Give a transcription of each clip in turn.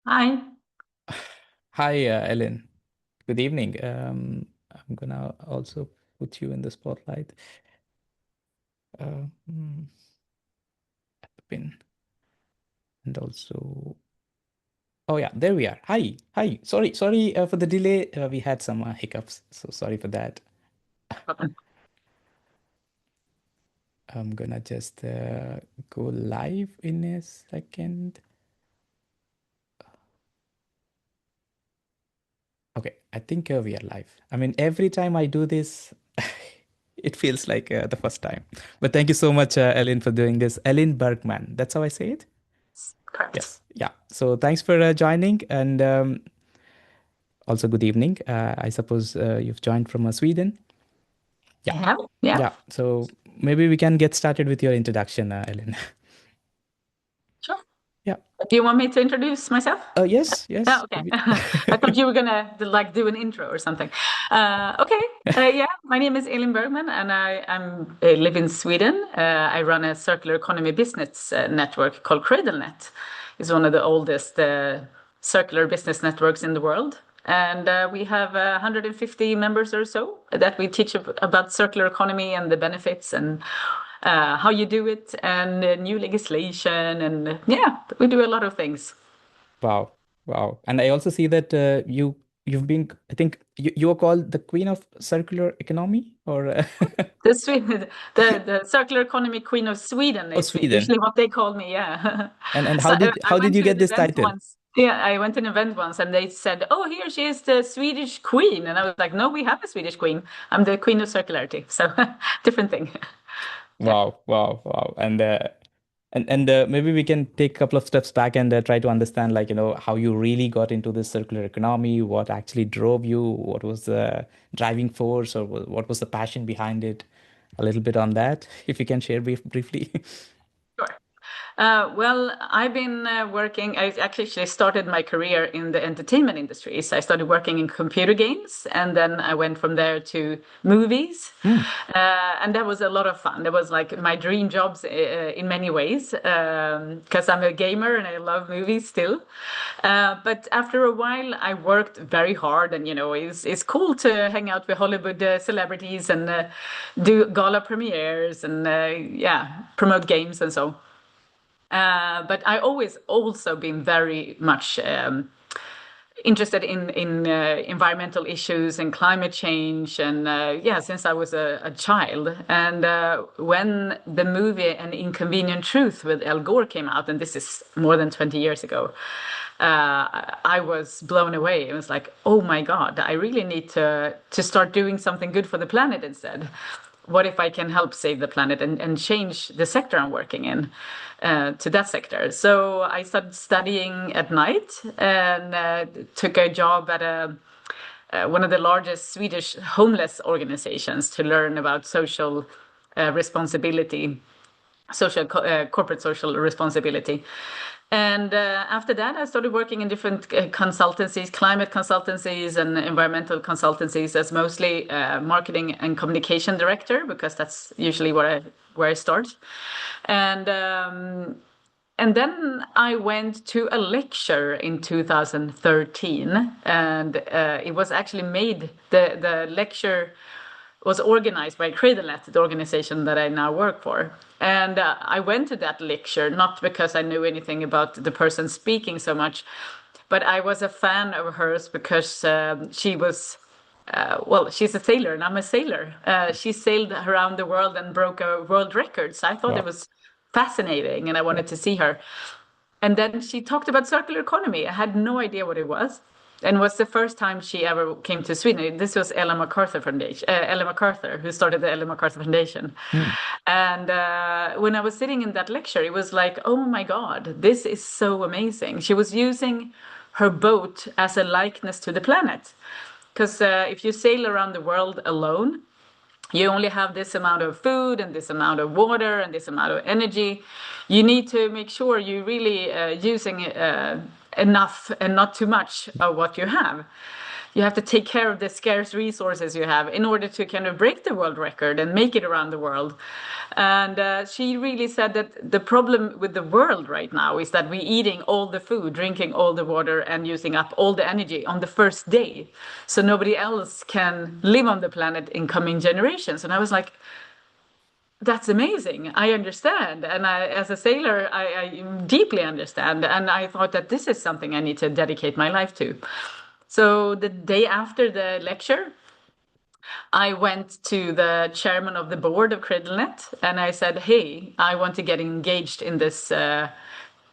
Hi. Hi, Elin. Good evening. I'm gonna also put you in the spotlight. Hmm, at the pin, and also, oh yeah, there we are. Hi, hi. Sorry for the delay. We had some hiccups, so sorry for that. I'm gonna just go live in a second. Okay, I think we are live. I mean, every time I do this, it feels like the first time. But thank you so much, Elin, for doing this. Elin Bergman. That's how I say it. Correct. Yes. Yeah. So thanks for joining and also good evening. I suppose you've joined from Sweden. I Yeah. have. Yeah. Yeah. So maybe we can get started with your introduction, Ellen. Sure. Yeah. Do you want me to introduce myself? Yes. Yeah, Yes. okay. Maybe. I thought you were gonna like do an intro or something. Okay. Yeah, my name is Elin Bergman, and I live in Sweden. I run a circular economy business network called CradleNet. It's one of the oldest circular business networks in the world, and we have 150 members or so that we teach about circular economy and the benefits and how you do it and new legislation and yeah, we do a lot of things. Wow. Wow. And I also see that you've been, I think you are called the queen of circular economy or The Sweden, the circular economy queen of Sweden oh, is Sweden. usually what they call me. Yeah. And So how did I how did went you to get an this event title? once. Yeah, I went to an event once, and they said, "Oh, here she is, the Swedish queen," and I was like, "No, we have a Swedish queen. I'm the queen of circularity." So different thing. Yeah. Wow, wow, wow. And maybe we can take a couple of steps back and try to understand, like, how you really got into this circular economy, what actually drove you, what was the driving force, or what was the passion behind it. A little bit on that, if you can share briefly. Sure. Well, I've been working. I actually started my career in the entertainment industry. So I started working in computer games, and then I went from there to movies, Hmm. and that was a lot of fun. That was like my dream jobs in many ways, because I'm a gamer and I love movies still. But after a while, I worked very hard, and it's cool to hang out with Hollywood celebrities and do gala premieres and yeah, promote games and so. But I always also been very much interested in environmental issues and climate change, and yeah, since I was a child. And when the movie An Inconvenient Truth with Al Gore came out, and this is more than 20 years ago, I was blown away. It was like, oh my God, I really need to start doing something good for the planet instead. What if I can help save the planet and change the sector I'm working in to that sector? So I started studying at night and took a job at one of the largest Swedish homeless organizations to learn about social responsibility, corporate social responsibility. And after that, I started working in different consultancies, climate consultancies and environmental consultancies as mostly marketing and communication director, because that's usually where I start. And and then I went to a lecture in 2013, and it was actually made, the lecture was organized by CradleNet, the organization that I now work for. And I went to that lecture not because I knew anything about the person speaking so much, but I was a fan of hers because she was. Well, she's a sailor and I'm a sailor. She sailed around the world and broke a world record. So I thought it Wow. was fascinating and I Yeah. wanted to see her. And then she talked about circular economy. I had no idea what it was. And it was the first time she ever came to Sweden. This was Ellen MacArthur Foundation, Ellen MacArthur, who started the Ellen MacArthur Foundation. Hmm. And when I was sitting in that lecture, it was like, oh my God, this is so amazing. She was using her boat as a likeness to the planet. Because if you sail around the world alone, you only have this amount of food and this amount of water and this amount of energy. You need to make sure you're really using enough and not too much of what you have. you have to take care of the scarce resources you have in order to kind of break the world record and make it around the world. And she really said that the problem with the world right now is that we're eating all the food, drinking all the water, and using up all the energy on the first day. So nobody else can live on the planet in coming generations. And I was like, that's amazing. I understand. And as a sailor, I deeply understand. And I thought that this is something I need to dedicate my life to. So the day after the lecture, I went to the chairman of the board of CradleNet and I said, hey, I want to get engaged in this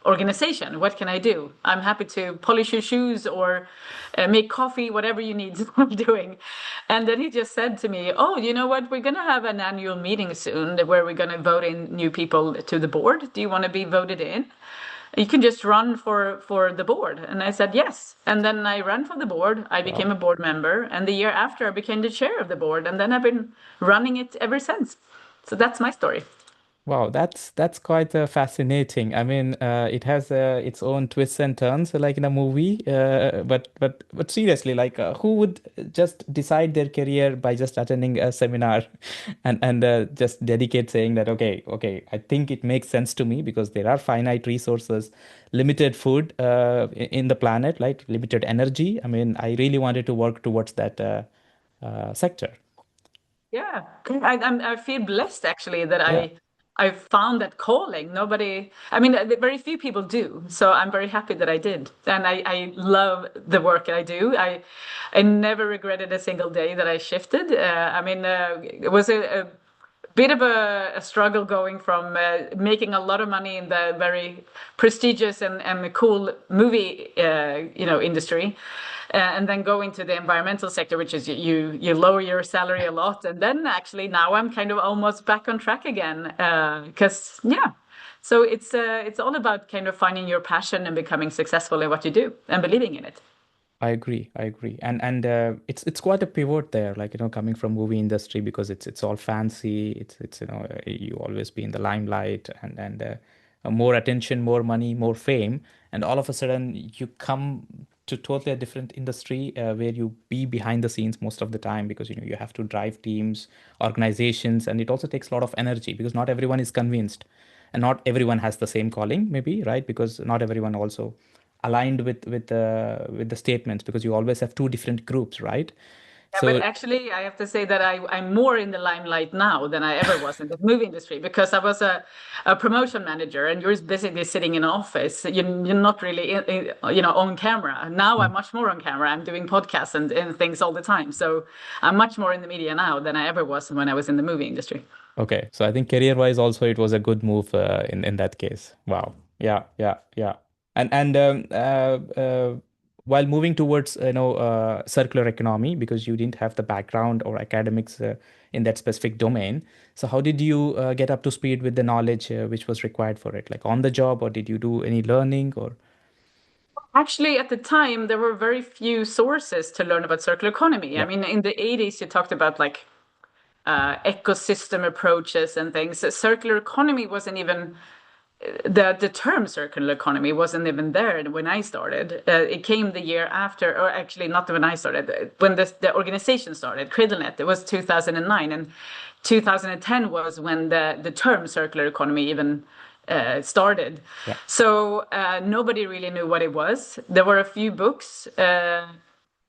organization. What can I do? I'm happy to polish your shoes or make coffee, whatever you need doing. And then he just said to me, oh, you know what? We're going to have an annual meeting soon where we're going to vote in new people to the board. Do you want to be voted in? You can just run for the board. And I said, yes. And then I ran for the board. I became Wow. a board member. And the year after, I became the chair of the board. And then I've been running it ever since. So that's my story. Wow, that's quite fascinating. I mean, it has its own twists and turns, like in a movie. But seriously, like who would just decide their career by just attending a seminar, and just dedicate saying that okay, I think it makes sense to me because there are finite resources, limited food in the planet, like limited energy. I mean, I really wanted to work towards that sector. Yeah, I feel blessed actually that Yeah, I found that calling. Nobody, I mean, very few people do. So I'm very happy that I did, and I love the work I do. I never regretted a single day that I shifted. I mean, it was a bit of a struggle going from making a lot of money in the very prestigious and cool movie industry, and then going to the environmental sector, which is you lower your salary a lot, and then actually now I'm kind of almost back on track again because yeah. So it's all about kind of finding your passion and becoming successful in what you do and believing in it. I agree. I agree. And it's quite a pivot there, like coming from movie industry because it's all fancy. It's you always be in the limelight and more attention, more money, more fame, and all of a sudden you come to totally a different industry where you be behind the scenes most of the time because you have to drive teams, organizations, and it also takes a lot of energy because not everyone is convinced, and not everyone has the same calling, maybe, right? Because not everyone also aligned with the statements because you always have two different groups, right? Yeah, but So actually, I have to say that I'm more in the limelight now than I ever was in the movie industry because I was a promotion manager and you're basically sitting in an office. You're not really, on camera. Now I'm mm, much more on camera. I'm doing podcasts and things all the time. So I'm much more in the media now than I ever was when I was in the movie industry. okay, so I think career wise also it was a good move in that case. Wow. Yeah, yeah, yeah. And while moving towards circular economy because you didn't have the background or academics in that specific domain, so how did you get up to speed with the knowledge which was required for it, like on the job, or did you do any learning or? Actually, at the time, there were very few sources to learn about circular economy. I Yeah, mean, in the 80s, you talked about like ecosystem approaches and things. Circular economy wasn't even the term circular economy wasn't even there when I started. It came the year after, or actually not when I started, when the organization started, CradleNet. It was 2009, and 2010 was when the term circular economy even started. yeah, So nobody really knew what it was. There were a few books.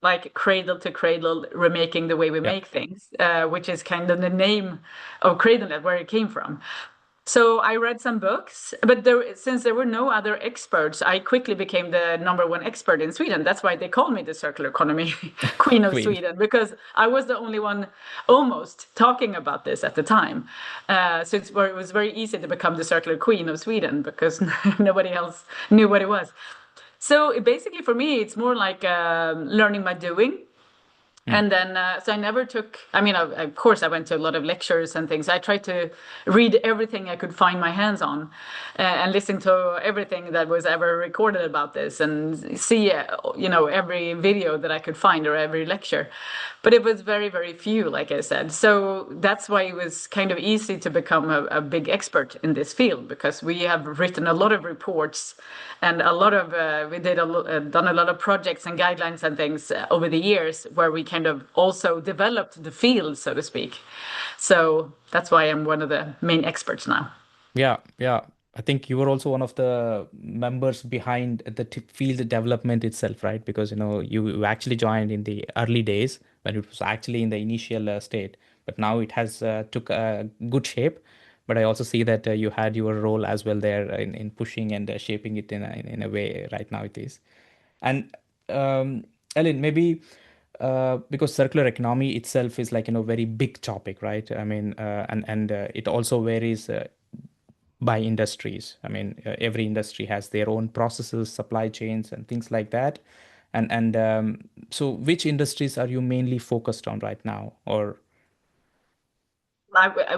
Like Cradle to Cradle, remaking the way we yeah. make things, which is kind of the name of CradleNet, where it came from. So I read some books, but since there were no other experts, I quickly became the number one expert in Sweden. That's why they called me the circular economy queen of Queen. Sweden, because I was the only one almost talking about this at the time. It was very easy to become the circular queen of Sweden because nobody else knew what it was. So basically, for me, it's more like learning by doing. And then, so I never took, I mean, of course, I went to a lot of lectures and things. I tried to read everything I could find my hands on and listen to everything that was ever recorded about this and see, every video that I could find or every lecture. But it was very, very few, like I said. So that's why it was kind of easy to become a big expert in this field because we have written a lot of reports and a lot of we did done a lot of projects and guidelines and things over the years where we kind of also developed the field, so to speak. So that's why I'm one of the main experts now. Yeah, yeah. I think you were also one of the members behind the field development itself, right? Because you actually joined in the early days when it was actually in the initial state, but now it has took a good shape. But I also see that you had your role as well there in pushing and shaping it in a way right now it is. And um, Ellen, maybe because circular economy itself is like very big topic, right? I mean, and it also varies by industries. I mean, every industry has their own processes, supply chains, and things like that. And so, which industries are you mainly focused on right now? Or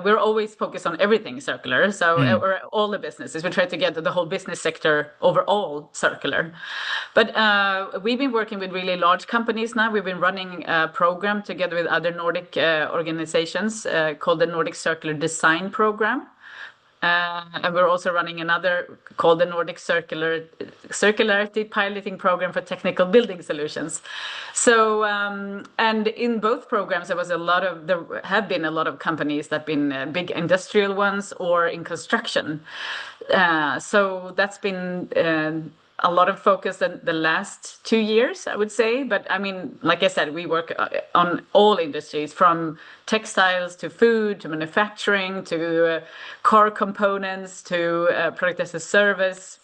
We're always focused on everything circular. So, Hmm. or all the businesses, we try to get the whole business sector overall circular. But we've been working with really large companies now. We've been running a program together with other Nordic organizations called the Nordic Circular Design Program. And we're also running another called the Nordic Circularity Piloting Program for Technical Building Solutions. So, and in both programs, there have been a lot of companies that have been big industrial ones or in construction. So that's been a lot of focus in the last 2 years, I would say. But I mean, like I said, we work on all industries from textiles to food to manufacturing to car components to product as a service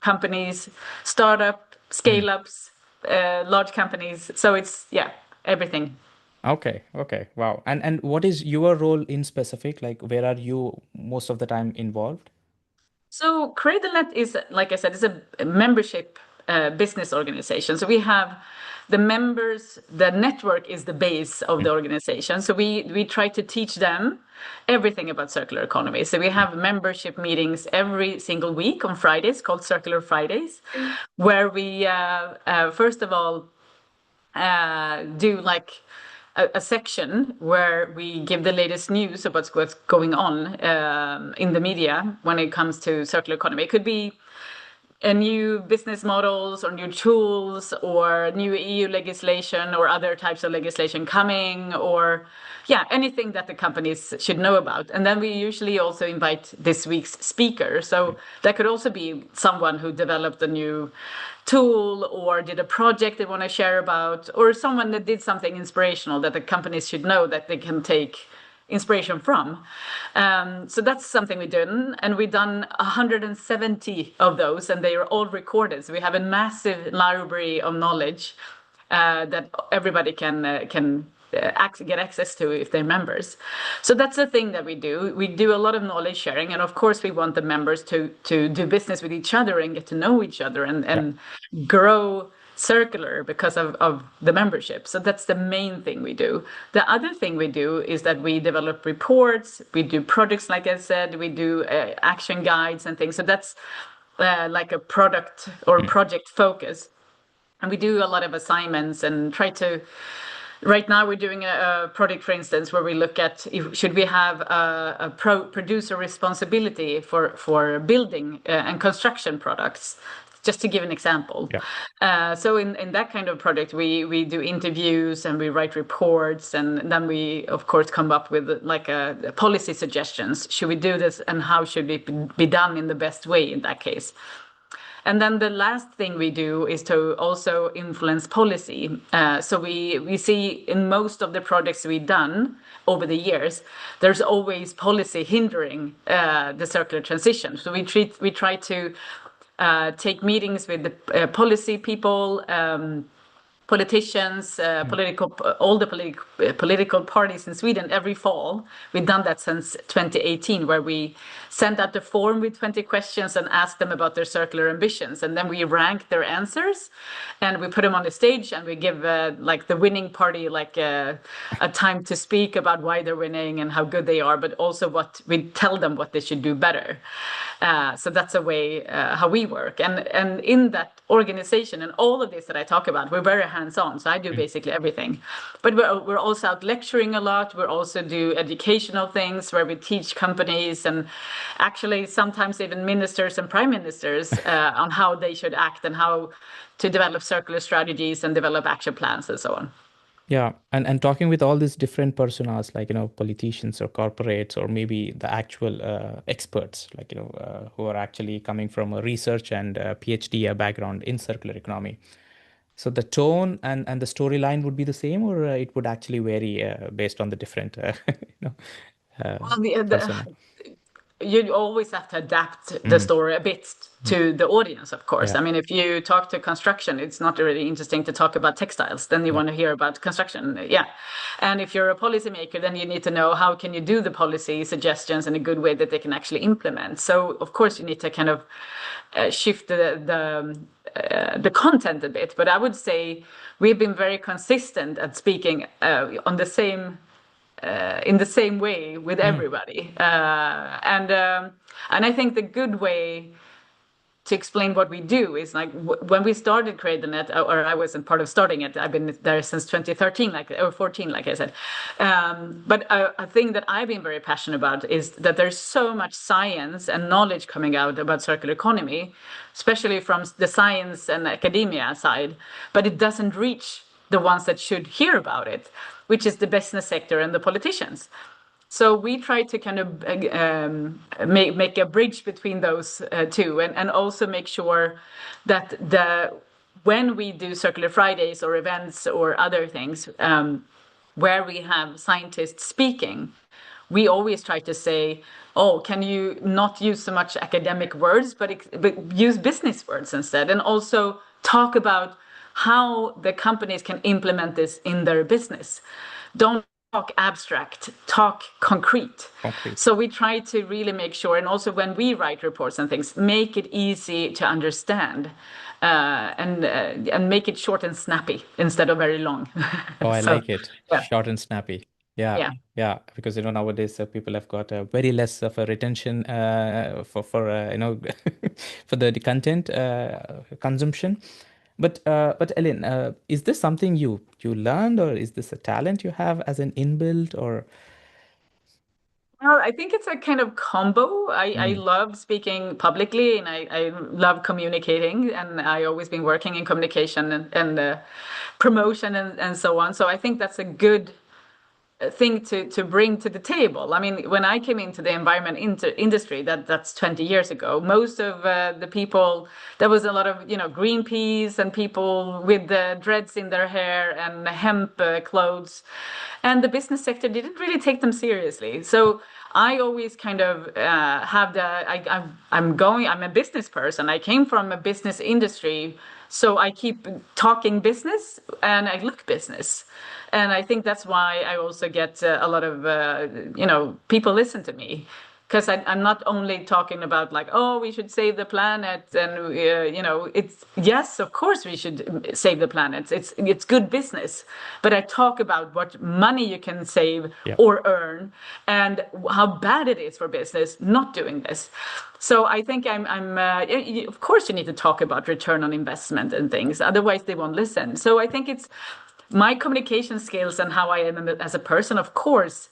companies, startup, Hmm. scale ups, large companies. So it's, yeah, everything. Okay, okay, wow. And what is your role in specific? Like, where are you most of the time involved? So CradleNet is, like I said, is a membership business organization. So we have the members, the network is the base of the organization. So we try to teach them everything about circular economy. So we have membership meetings every single week on Fridays called Circular Fridays, where we first of all do like a section where we give the latest news about what's going on in the media when it comes to circular economy. It could be new business models or new tools or new EU legislation or other types of legislation coming or yeah, anything that the companies should know about. And then we usually also invite this week's speaker. So that could also be someone who developed a new tool or did a project they want to share about, or someone that did something inspirational that the companies should know that they can take inspiration from. So that's something we've done, and we've done 170 of those, and they are all recorded. So we have a massive library of knowledge that everybody can get access to if they're members. So that's the thing that we do. We do a lot of knowledge sharing, and of course, we want the members to do business with each other and get to know each other Yeah. and grow circular because of the membership. So that's the main thing we do. The other thing we do is that we develop reports, we do projects, like I said, we do action guides and things. So that's like a product or Hmm. project focus. And we do a lot of assignments and try to. Right now, we're doing a project, for instance, where we look at if should we have a producer responsibility for building and construction products. Just to give an example. Yeah. So in that kind of project, we do interviews and we write reports, and then we of course come up with like a policy suggestions. Should we do this, and how should it be done in the best way in that case? And then the last thing we do is to also influence policy. So we see in most of the projects we've done over the years, there's always policy hindering the circular transition. So we try to take meetings with the policy people. politicians, all the political parties in Sweden every fall. We've done that since 2018, where we sent out the form with 20 questions and asked them about their circular ambitions, and then we rank their answers, and we put them on the stage, and we give like the winning party like a time to speak about why they're winning and how good they are, but also what we tell them what they should do better. So that's a way how we work, and in that organization and all of this that I talk about, we're very hands-on. So I do basically everything, but we're also out lecturing a lot. We also do educational things where we teach companies and actually sometimes even ministers and prime ministers on how they should act and how to develop circular strategies and develop action plans and so on. Yeah, and talking with all these different personas, like politicians or corporates, or maybe the actual experts, like who are actually coming from a research and PhD background in circular economy. So the tone and the storyline would be the same, or it would actually vary based on the different Well, persona. you always have to adapt the Mm, story a bit mm, to the audience, of course. yeah, I mean, if you talk to construction, it's not really interesting to talk about textiles. Then you yeah, want to hear about construction. Yeah. And if you're a policymaker, then you need to know how can you do the policy suggestions in a good way that they can actually implement. So, of course, you need to kind of shift the content a bit. But I would say we've been very consistent at speaking on the same in the same way with mm, everybody. And I think the good way to explain what we do is like when we started Create the Net, or I wasn't part of starting it. I've been there since 2013, or 14, like I said. But a thing that I've been very passionate about is that there's so much science and knowledge coming out about circular economy, especially from the science and academia side, but it doesn't reach the ones that should hear about it, which is the business sector and the politicians. So we try to kind of make a bridge between those two, and also make sure that when we do Circular Fridays or events or other things where we have scientists speaking, we always try to say, oh, can you not use so much academic words, but use business words instead, and also talk about how the companies can implement this in their business. Don't talk abstract, talk concrete. concrete. So we try to really make sure, and also when we write reports and things, make it easy to understand, and make it short and snappy instead of very long. Oh, I So like it. yeah, Short and snappy. Yeah, yeah. yeah. Because nowadays people have got very less of a retention for for the content consumption. But Ellen, is this something you learned, or is this a talent you have as an inbuilt, or? Well, I think it's a kind of combo. I Mm, love speaking publicly, and I love communicating, and I always been working in communication and promotion and so on. So I think that's a good thing to bring to the table. I mean, when I came into the environment industry, that's 20 years ago, most of the people, there was a lot of, Greenpeace and people with the dreads in their hair and hemp clothes. And the business sector didn't really take them seriously. So I always kind of have I'm a business person. I came from a business industry. So I keep talking business and I look business. And I think that's why I also get a lot of, people listen to me. Because I'm not only talking about like, oh, we should save the planet, and it's yes, of course we should save the planet. It's good business, but I talk about what money you can save yeah. or earn, and how bad it is for business not doing this. So I think of course you need to talk about return on investment and things, otherwise they won't listen. So I think it's my communication skills and how I am as a person, of course,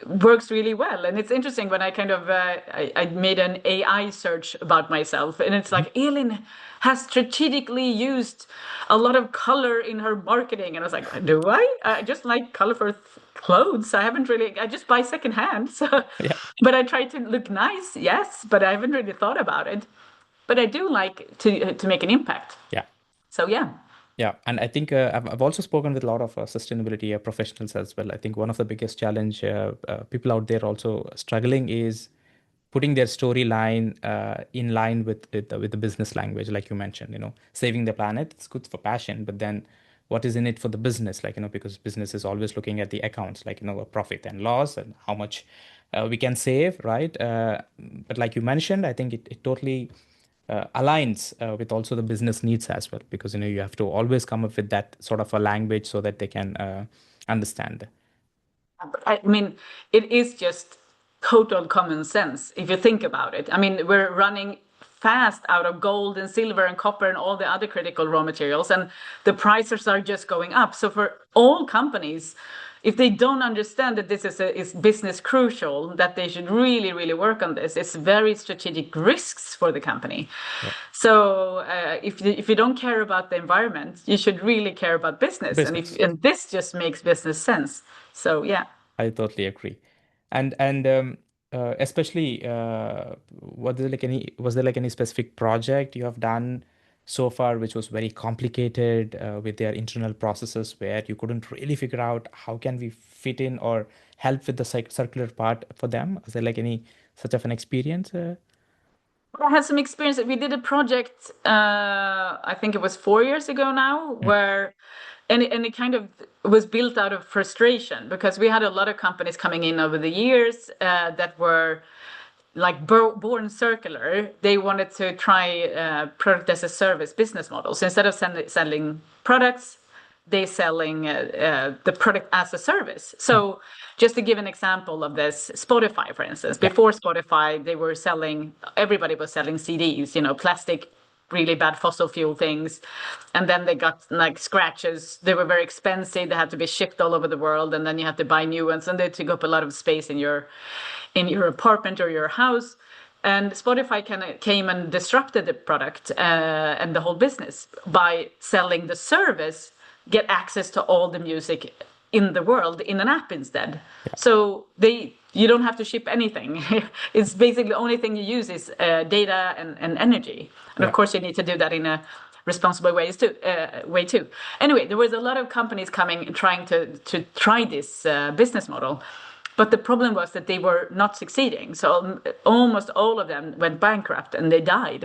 works really well. And it's interesting when I kind of I made an AI search about myself, and it's like Elin has strategically used a lot of color in her marketing, and I was like, do I? I just like colorful clothes. I haven't really. I just buy secondhand. So, Yeah. but I try to look nice, yes, but I haven't really thought about it. But I do like to make an impact. Yeah. So yeah. Yeah, and I think I've also spoken with a lot of sustainability professionals as well. I think one of the biggest challenge people out there also struggling is putting their storyline in line with the business language, like you mentioned, saving the planet, it's good for passion, but then what is in it for the business? Like, because business is always looking at the accounts, like, a profit and loss and how much we can save, right? But like you mentioned, I think it totally aligns with also the business needs as well, because, you have to always come up with that sort of a language so that they can understand. I mean, it is just total common sense if you think about it. I mean, we're running fast out of gold and silver and copper and all the other critical raw materials, and the prices are just going up. So for all companies, if they don't understand that this is business crucial, that they should really, really work on this, it's very strategic risks for the company. Yeah. So if you don't care about the environment, you should really care about business, Business. and this just makes business sense. So yeah. I totally agree. And especially, was there like any specific project you have done so far which was very complicated with their internal processes where you couldn't really figure out how can we fit in or help with the circular part for them? Is there like any such of an experience? I had some experience. We did a project, I think it was 4 years ago now, Mm. where and it kind of was built out of frustration because we had a lot of companies coming in over the years that were like born circular. They wanted to try product as a service business model. So instead of selling products, they selling the product as a service. Mm. So just to give an example of this, Spotify, for instance, Yeah. before Spotify, everybody was selling CDs, plastic, really bad fossil fuel things. And then they got like scratches. They were very expensive. They had to be shipped all over the world. And then you had to buy new ones. And they took up a lot of space in your apartment or your house. And Spotify came and disrupted the product and the whole business by selling the service, get access to all the music in the world in an app instead. Yeah. So you don't have to ship anything. It's basically the only thing you use is data and energy. And of Yeah. course, you need to do that in a responsible way too. Anyway, there was a lot of companies coming and trying to try this business model. But the problem was that they were not succeeding. So almost all of them went bankrupt and they died.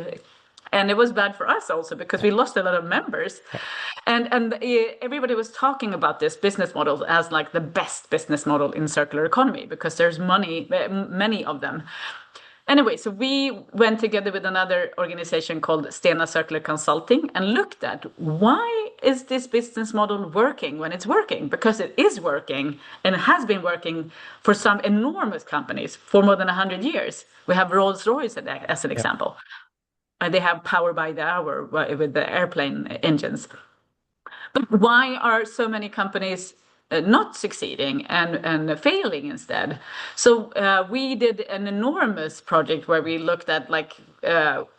And it was bad for us also because Yeah. we lost a lot of members. Yeah. And everybody was talking about this business model as like the best business model in circular economy because there's many of them. Anyway, so we went together with another organization called Stena Circular Consulting and looked at why is this business model working when it's working? Because it is working and it has been working for some enormous companies for more than 100 years. We have Rolls-Royce as an Yeah. example. They have power by the hour with the airplane engines. But why are so many companies not succeeding and failing instead? So we did an enormous project where we looked at like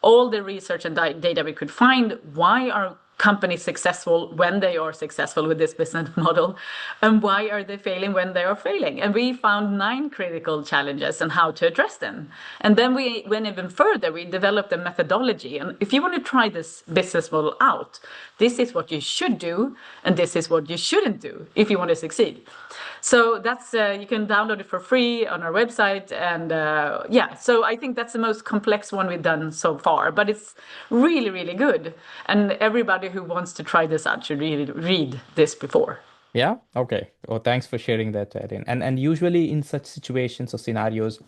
all the research and data we could find. Why are companies successful when they are successful with this business model, and why are they failing when they are failing? And we found 9 critical challenges and how to address them. And then we went even further. We developed a methodology. And if you want to try this business model out, this is what you should do, and this is what you shouldn't do if you want to succeed. So that's you can download it for free on our website, and so I think that's the most complex one we've done so far, but it's really, really good, and everybody who wants to try this out should really read this before. Yeah. Okay. Oh, thanks for sharing that, Erin. And usually in such situations or scenarios,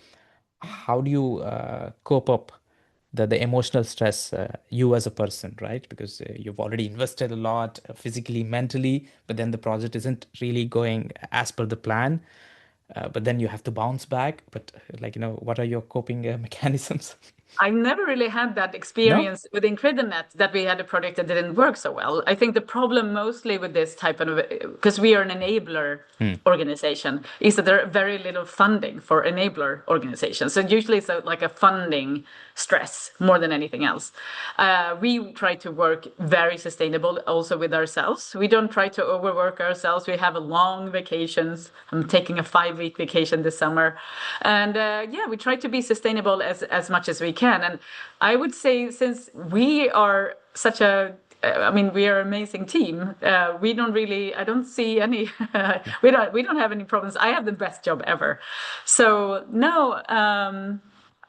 how do you cope up the emotional stress, you as a person, right? Because you've already invested a lot physically, mentally, but then the project isn't really going as per the plan. But then you have to bounce back. But like, what are your coping mechanisms? I've never really had that No? experience with Incredinet that we had a project that didn't work so well. I think the problem mostly with this type of, because we are an enabler Hmm. organization, is that there are very little funding for enabler organizations. So usually it's like a funding stress more than anything else. We try to work very sustainable also with ourselves. We don't try to overwork ourselves. We have long vacations. I'm taking a 5-week vacation this summer. And we try to be sustainable as much as we can. And I would say since we are such we are an amazing team. I don't see any, we don't have any problems. I have the best job ever. So no,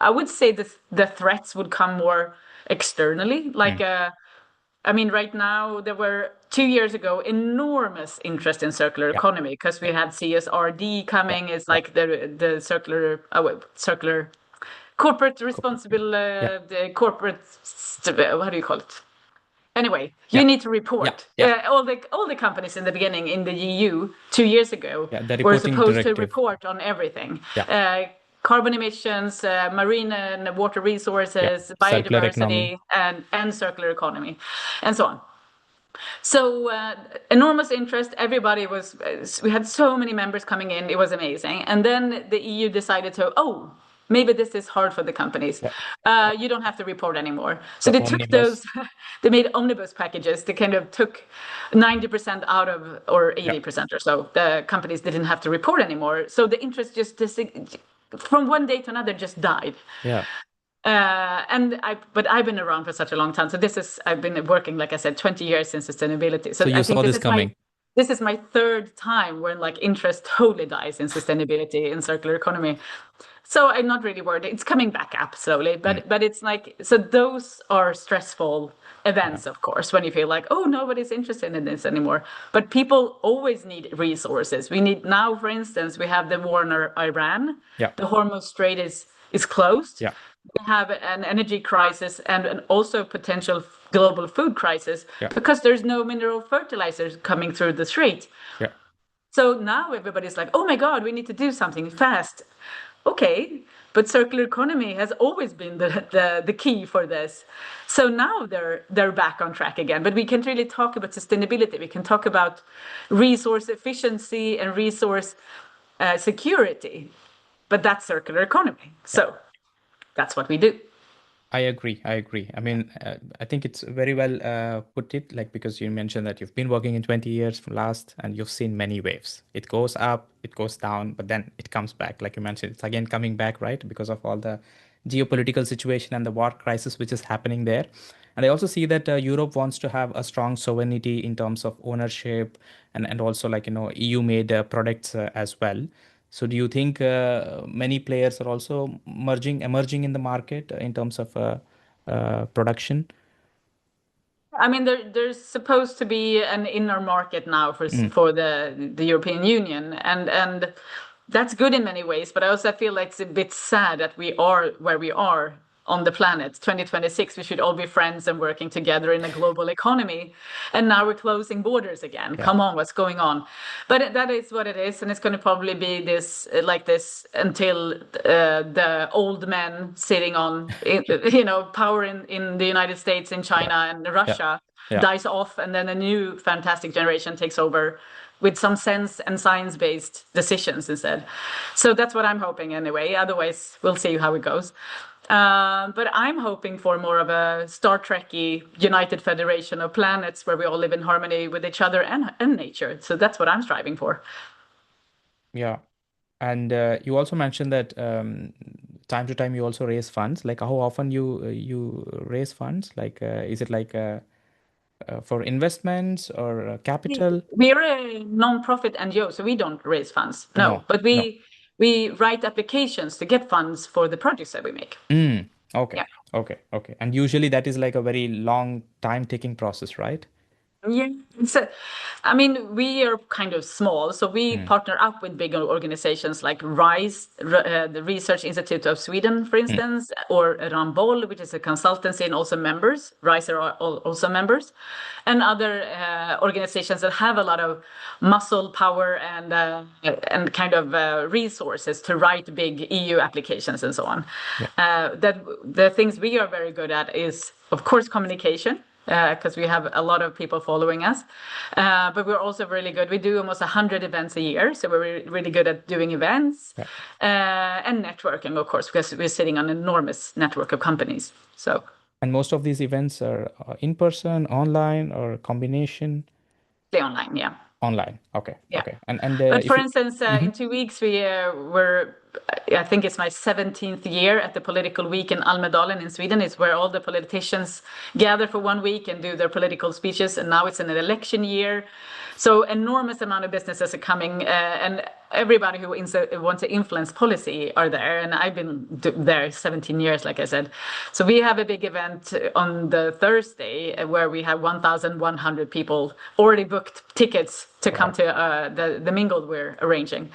I would say the threats would come more externally. Mm. I mean, right now there were 2 years ago enormous interest in circular Yeah, economy because we had CSRD yeah, coming. It's yeah. like the circular circular corporate Corporate. responsible Yeah, the corporate what do you call it? Anyway, you yeah, need to yeah, report. yeah, All the companies in the beginning in the EU 2 years ago yeah. The were reporting supposed to directive. report on everything. Yeah, Carbon emissions, marine and water yeah. resources, Circular economy. biodiversity, and circular economy, and so on. So enormous interest. Everybody was. We had so many members coming in. It was amazing. And then the EU decided to. Oh, maybe this is hard for the companies. Yeah. You don't have to report anymore. So The they took omnibus. those. They made omnibus packages. They kind of took 90% out of, or Yeah, 80% or so. The companies didn't have to report anymore. So the interest just from one day to another just died. yeah. But I've been around for such a long time. So I've been working, like I said, 20 years in sustainability. So So you I think saw this coming. this is my third time when like interest totally dies in sustainability and circular economy. So I'm not really worried. It's coming back up slowly, Mm. but it's like, so those are stressful Yeah, events, of course, when you feel like, oh, nobody's interested in this anymore. But people always need resources. We need now, for instance, we have the war in Iran. yeah, The Hormuz Strait is closed. yeah, We have an energy crisis and also potential global food crisis yeah, because there's no mineral fertilizers coming through the strait. yeah, So now everybody's like, oh my God, we need to do something fast. Okay, but circular economy has always been the key for this. So now they're back on track again. But we can't really talk about sustainability. We can talk about resource efficiency and resource security, but that's circular economy. yeah. So that's what we do. I agree. I agree. I mean, I think it's very well put it, like because you mentioned that you've been working in 20 years from last and you've seen many waves. It goes up, it goes down, but then it comes back. Like you mentioned, it's again coming back, right? Because of all the geopolitical situation and the war crisis which is happening there. And I also see that Europe wants to have a strong sovereignty in terms of ownership and also like, EU made products as well. So do you think many players are also emerging in the market in terms of production? I mean, there's supposed to be an inner market now for Mm. for the European Union, and that's good in many ways. But I also feel like it's a bit sad that we are where we are on the planet. 2026, we should all be friends and working together in a global economy, and now we're closing borders again. Yeah, Come on, what's going on? But that is what it is, and it's going to probably be this like this until the old men sitting on power in the United States, in yeah, China, and yeah, Russia yeah, dies off, and then a new fantastic generation takes over with some sense and science-based decisions instead. So that's what I'm hoping anyway. Otherwise, we'll see how it goes. But I'm hoping for more of a Star Trek-y United Federation of planets where we all live in harmony with each other and nature. So that's what I'm striving for. yeah. And you also mentioned that time to time you also raise funds. Like how often you raise funds? Like is it like for investments or capital? We're a non-profit NGO, so we don't raise funds. No, No, but no. we write applications to get funds for the projects that we make. Mm. Okay, Yeah. okay, okay. And usually that is like a very long time taking process, right? Yeah, I mean, we are kind of small, so we Mm. partner up with bigger organizations like RISE, the Research Institute of Sweden, for Mm. instance, or Rambol, which is a consultancy and also members. RISE are also members, and other organizations that have a lot of muscle power and kind of resources to write big EU applications and so on. Yeah. That the things we are very good at is, of course, communication because we have a lot of people following us. But we're also really good. We do almost 100 events a year, so we're really good at doing events Yeah. and networking, of course, because we're sitting on an enormous network of companies. So And most of these events are in person, online, or combination? stay online, yeah. Online. Okay. Yeah. Okay. And But if for you instance, Mhm. in 2 weeks, we're I think it's my 17th year at the political week in Almedalen in Sweden. It's where all the politicians gather for 1 week and do their political speeches. And now it's an election year. So enormous amount of businesses are coming, and everybody who wants to influence policy are there. And I've been there 17 years, like I said. So we have a big event on the Thursday where we have 1,100 people already booked tickets to come Wow. to the mingle we're arranging.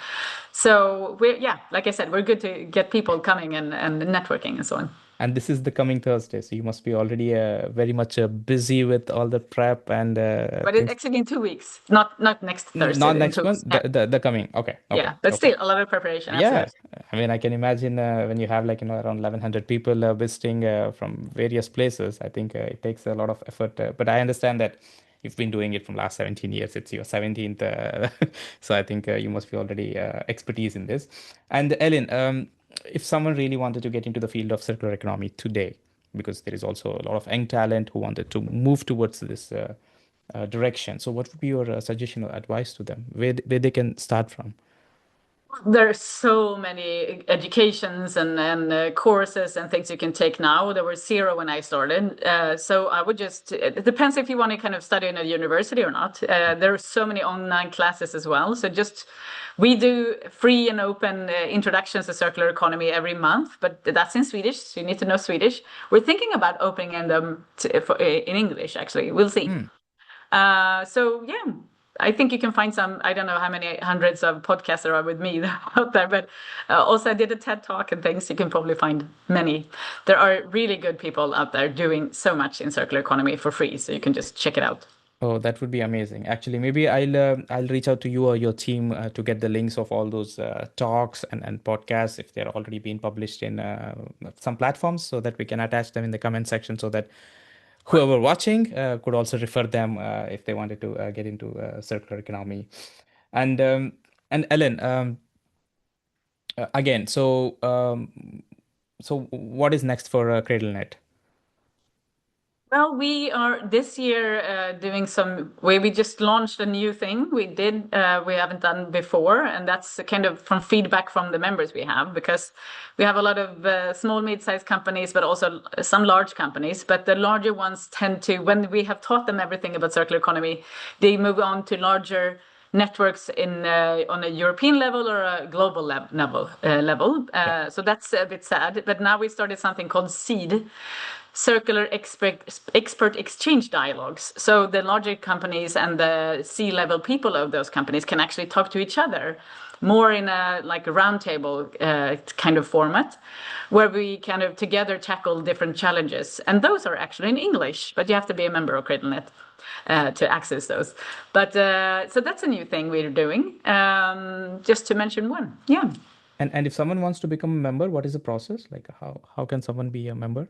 So yeah, like I said, we're good to get people coming and networking and so on. And this is the coming Thursday, so you must be already very much busy with all the prep and But it's things. actually in 2 weeks, not next Thursday, Not in next 2 weeks. one, Yeah, the coming. Okay, okay, yeah, but okay. still a lot of preparation, Yeah, absolutely. I mean, I can imagine when you have like, around 1,100 people visiting from various places. I think it takes a lot of effort. But I understand that you've been doing it from last 17 years. It's your 17th. So I think you must be already expertise in this. And Ellen, if someone really wanted to get into the field of circular economy today, because there is also a lot of young talent who wanted to move towards this direction. So what would be your suggestion or advice to them, where they can start from? There's so many educations and courses and things you can take now. There were zero when I started. So I would just, it depends if you want to kind of study in a university or not. There are so many online classes as well. So just, we do free and open introductions to circular economy every month, but that's in Swedish. So you need to know Swedish. We're thinking about opening them in English, actually. We'll see. Hmm. So yeah, I think you can find some. I don't know how many hundreds of podcasts there are with me out there, but also I did a TED talk and things. You can probably find many. There are really good people out there doing so much in circular economy for free, so you can just check it out. Oh, that would be amazing. Actually, maybe I'll reach out to you or your team to get the links of all those talks and podcasts if they're already being published in some platforms, so that we can attach them in the comment section, so that whoever watching could also refer them if they wanted to get into circular economy. And Ellen, again, so what is next for CradleNet? Well, we are this year doing some. We just launched a new thing. We haven't done before, and that's kind of from feedback from the members we have, because we have a lot of small, mid-sized companies, but also some large companies. But the larger ones tend to, when we have taught them everything about circular economy, they move on to larger networks in on a European level or a global level. Yeah. So that's a bit sad. But now we started something called SEED, circular expert exchange dialogues. So the larger companies and the C-level people of those companies can actually talk to each other more in a like a roundtable kind of format, where we kind of together tackle different challenges. And those are actually in English, but you have to be a member of CradleNet to access those. But so that's a new thing we're doing. Just to mention one, yeah. And if someone wants to become a member, what is the process? Like how can someone be a member?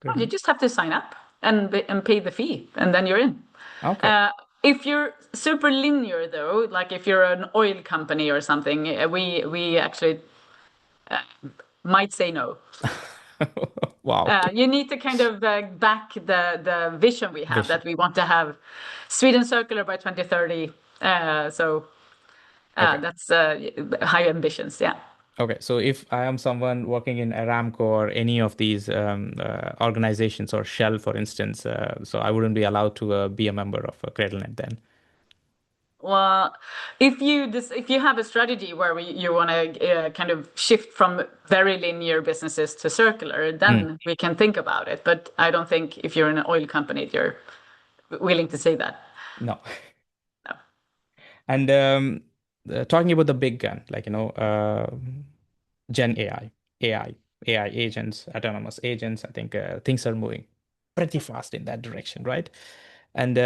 Well, you CradleNet? just have to sign up and pay the fee, and then you're in. Okay. Uh, if you're super linear, though, like if you're an oil company or something, we actually might say no. Wow. You need to kind of back the vision we have, Vision. that we want to have Sweden circular by 2030. So Okay. that's high ambitions, yeah. Okay. So if I am someone working in Aramco or any of these organizations, or Shell, for instance, so I wouldn't be allowed to be a member of CradleNet then. Well, if you have a strategy where you want to kind of shift from very linear businesses to circular, Mm, then we can think about it. But I don't think if you're in an oil company, you're willing to say that. no. No. And talking about the big gun, like, Gen AI agents, autonomous agents, I think things are moving pretty fast in that direction, right? And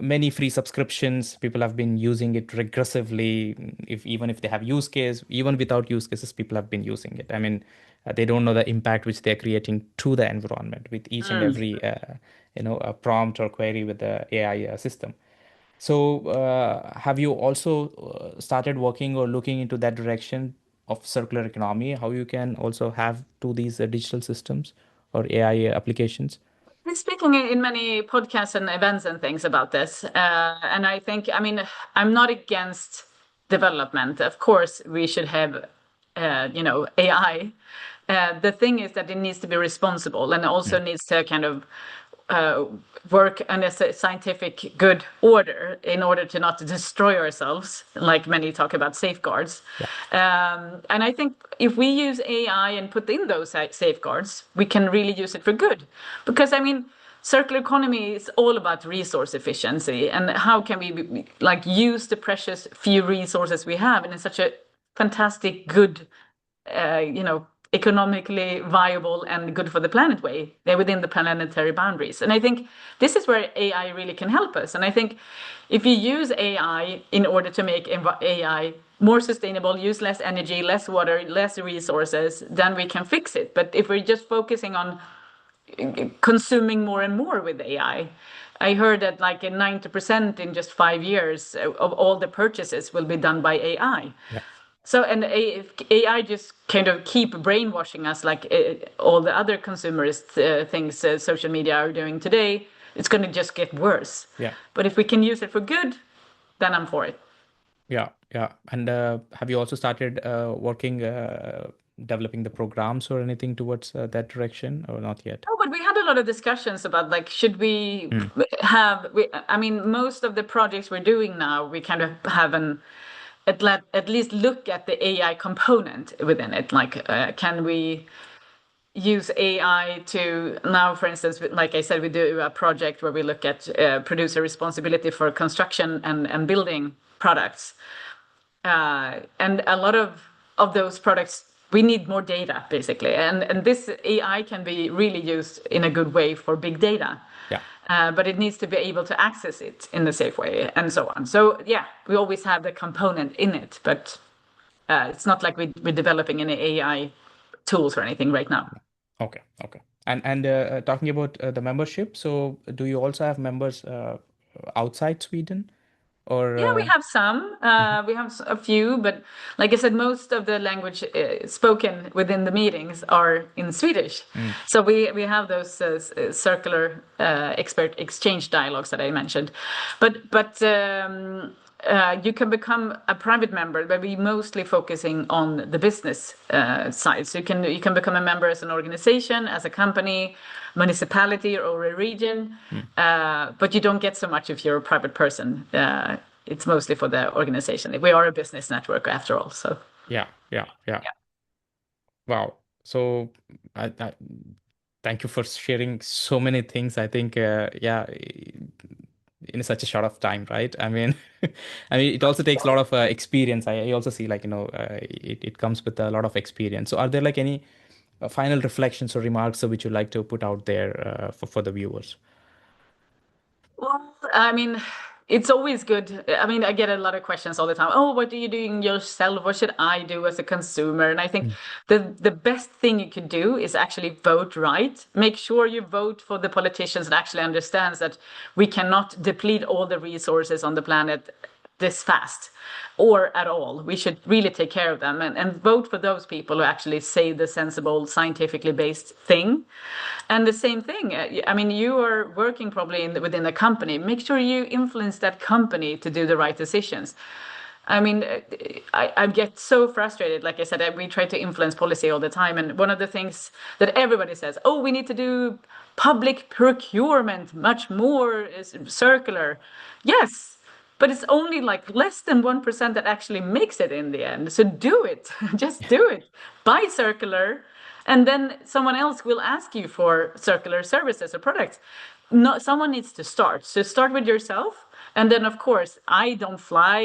many free subscriptions, people have been using it regressively. If even if they have use case, even without use cases, people have been using it. I mean, they don't know the impact which they're creating to the environment with each and Mm. every, a prompt or query with the AI system. So, have you also started working or looking into that direction of circular economy? How you can also have to these digital systems or AI applications? Been speaking in many podcasts and events and things about this, and I mean, I'm not against development. Of course, we should have AI. The thing is that it needs to be responsible and also Mm. needs to kind of uh, work in a scientific good order in order to not destroy ourselves, like many talk about safeguards. Yeah. And I think if we use AI and put in those safeguards, we can really use it for good. Because I mean, circular economy is all about resource efficiency and how can we like use the precious few resources we have in such a fantastic, good economically viable and good for the planet way. They're within the planetary boundaries. And I think this is where AI really can help us. And I think if you use AI in order to make AI more sustainable, use less energy, less water, less resources, then we can fix it. But if we're just focusing on consuming more and more with I heard that like a 90% in just 5 years of all the purchases will be done by AI. Yeah. So, and if AI just kind of keep brainwashing us like all the other consumerist things social media are doing today, it's going to just get worse. Yeah. But if we can use it for good, then I'm for it. Yeah. Yeah. And have you also started working, developing the programs or anything towards that direction, or not yet? Oh, but we had a lot of discussions about like, should we Mm. I mean, most of the projects we're doing now, we kind of have at least look at the AI component within it. Like, can we use AI to now, for instance, like I said, we do a project where we look at producer responsibility for construction and building products. And a lot of those products, we need more data basically. And this AI can be really used in a good way for big data. Yeah. But it needs to be able to access it in a safe way and so on. So yeah, we always have the component in it, but it's not like we're developing any AI tools or anything right now. Okay. Okay. And talking about the membership, so do you also have members outside Sweden, or Yeah, we have some. Mhm. We have a few, but like I said, most of the language spoken within the meetings are in Swedish. Mm. So we have those circular expert exchange dialogues that I mentioned, but you can become a private member, but we mostly focusing on the business side. So you can become a member as an organization, as a company, municipality, or a region, Mm. but you don't get so much if you're a private person. It's mostly for the organization. We are a business network after all. So Yeah. Yeah. Yeah. Wow. So I thank you for sharing so many things. I think, yeah, in such a short of time, right? I mean, I mean, it also takes a lot of experience. I also see like, it comes with a lot of experience. So are there like any final reflections or remarks which you like to put out there for the viewers? well, I mean, it's always good. I mean, I get a lot of questions all the time. Oh, what are you doing yourself? What should I do as a consumer? And I think Mm. the best thing you could do is actually vote right. Make sure you vote for the politicians that actually understands that we cannot deplete all the resources on the planet this fast or at all. We should really take care of them and vote for those people who actually say the sensible, scientifically based thing. And the same thing, I mean, you are working probably within a company. Make sure you influence that company to do the right decisions. I mean, I get so frustrated. Like I said, we try to influence policy all the time. And one of the things that everybody says, oh, we need to do public procurement much more circular. Yes, but it's only like less than 1% that actually makes it in the end. So do it. Just do it. Buy circular, and then someone else will ask you for circular services or products. No, someone needs to start. So start with yourself. And then, of course, I don't fly.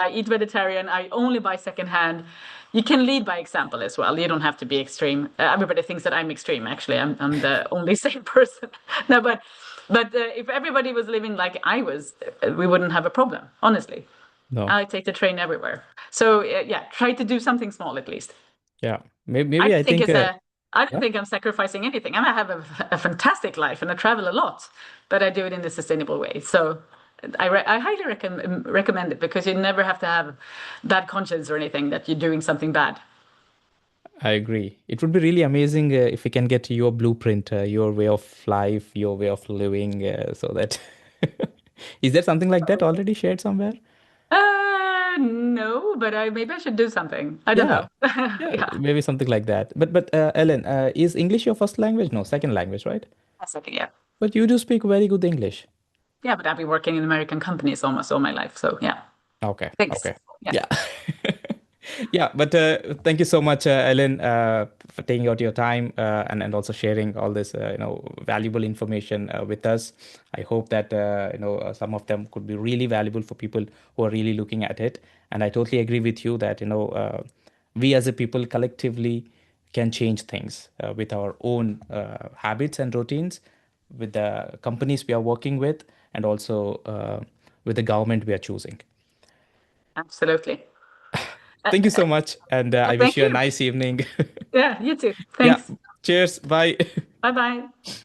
I eat vegetarian. I only buy secondhand. You can lead by example as well. You don't have to be extreme. Everybody thinks that I'm extreme. Actually, I'm the only sane person. No, but if everybody was living like I was, we wouldn't have a problem. Honestly, No. I take the train everywhere. So yeah, try to do something small at least. Yeah. I Maybe don't I think think, it's a. I don't yeah. think I'm sacrificing anything. I have a fantastic life and I travel a lot, but I do it in a sustainable way. So I highly recommend it because you never have to have bad conscience or anything that you're doing something bad. I agree. It would be really amazing if we can get your blueprint, your way of life, your way of living, so that is there something like that already shared somewhere? No, know, but I maybe I should do something. I don't Yeah, know. yeah, Yeah, maybe something like that. But Ellen, is English your first language? No, second language, right? that's okay. Yeah, But you do speak very good English. yeah, but I've been working in American companies almost all my life, so yeah. Okay, Thanks. okay. Yeah, Yeah. Yeah, but thank you so much, Ellen, for taking out your time and also sharing all this, valuable information with us. I hope that, some of them could be really valuable for people who are really looking at it. And I totally agree with you that, we as a people collectively can change things with our own habits and routines, with the companies we are working with, and also with the government we are choosing. absolutely. Uh, Thank you so much, and I wish Thank you a you. nice evening. Yeah, you too. Yeah, Thanks. cheers. Bye. Bye bye.